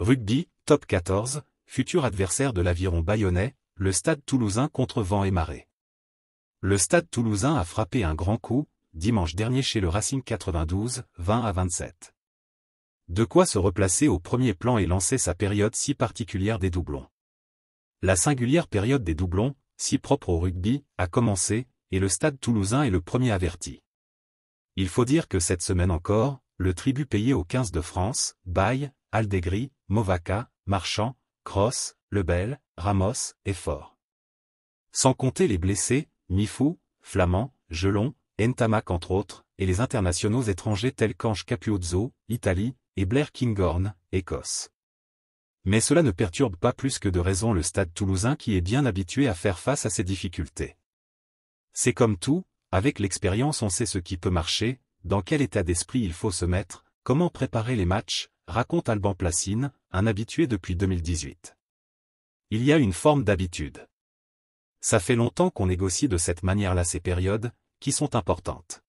Rugby, top 14, futur adversaire de l'Aviron Bayonnais, le Stade Toulousain contre vent et marée. Le Stade Toulousain a frappé un grand coup, dimanche dernier chez le Racing 92, 20-27. De quoi se replacer au premier plan et lancer sa période si particulière des doublons. La singulière période des doublons, si propre au rugby, a commencé, et le Stade Toulousain est le premier averti. Il faut dire que cette semaine encore, le tribut payé aux 15 de France, Baye, Aldegri, Movaca, Marchand, Cross, Lebel, Ramos, est fort. Sans compter les blessés, Mifou, Flamand, Gelon, Ntamak entre autres, et les internationaux étrangers tels qu'Ange Capuozzo, Italie, et Blair Kinghorn, Écosse. Mais cela ne perturbe pas plus que de raison le Stade Toulousain qui est bien habitué à faire face à ces difficultés. C'est comme tout, avec l'expérience on sait ce qui peut marcher, dans quel état d'esprit il faut se mettre, comment préparer les matchs, raconte Alban Placine, un habitué depuis 2018. Il y a une forme d'habitude. Ça fait longtemps qu'on négocie de cette manière-là ces périodes, qui sont importantes.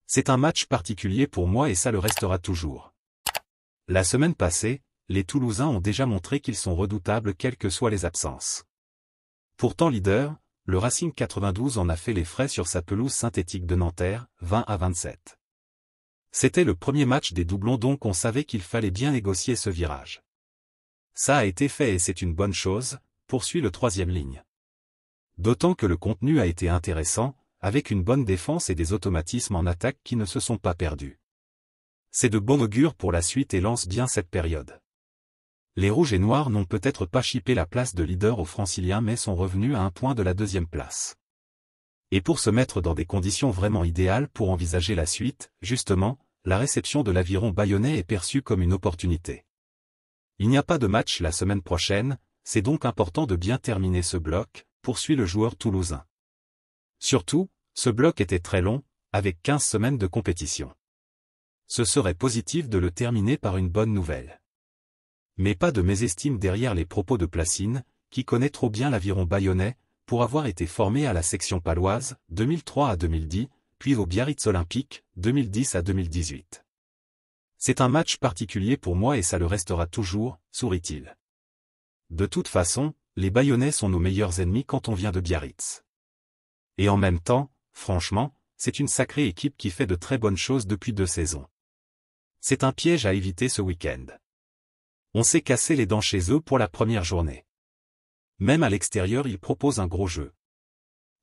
C'est un match particulier pour moi et ça le restera toujours. La semaine passée, les Toulousains ont déjà montré qu'ils sont redoutables quelles que soient les absences. Pourtant leader, le Racing 92 en a fait les frais sur sa pelouse synthétique de Nanterre, 20-27. C'était le premier match des doublons donc on savait qu'il fallait bien négocier ce virage. Ça a été fait et c'est une bonne chose, poursuit le troisième ligne. D'autant que le contenu a été intéressant, avec une bonne défense et des automatismes en attaque qui ne se sont pas perdus. C'est de bon augure pour la suite et lance bien cette période. Les Rouges et Noirs n'ont peut-être pas chippé la place de leader aux Franciliens mais sont revenus à un point de la deuxième place. Et pour se mettre dans des conditions vraiment idéales pour envisager la suite, justement, la réception de l'Aviron Bayonnais est perçue comme une opportunité. Il n'y a pas de match la semaine prochaine, c'est donc important de bien terminer ce bloc, poursuit le joueur toulousain. Surtout, ce bloc était très long, avec 15 semaines de compétition. Ce serait positif de le terminer par une bonne nouvelle. Mais pas de mésestime derrière les propos de Placine, qui connaît trop bien l'Aviron Bayonnais, pour avoir été formé à la section paloise, 2003 à 2010, puis au Biarritz Olympique, 2010 à 2018. C'est un match particulier pour moi et ça le restera toujours, sourit-il. De toute façon, les Bayonnais sont nos meilleurs ennemis quand on vient de Biarritz. Et en même temps, franchement, c'est une sacrée équipe qui fait de très bonnes choses depuis 2 saisons. C'est un piège à éviter ce week-end. On s'est cassé les dents chez eux pour la première journée. Même à l'extérieur ils proposent un gros jeu.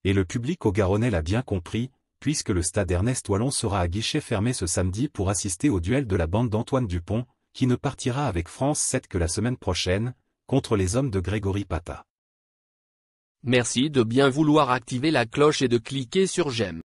Et le public au Garonnais l'a bien compris, puisque le stade Ernest Wallon sera à guichet fermé ce samedi pour assister au duel de la bande d'Antoine Dupont, qui ne partira avec France 7 que la semaine prochaine, contre les hommes de Grégory Pata. Merci de bien vouloir activer la cloche et de cliquer sur j'aime.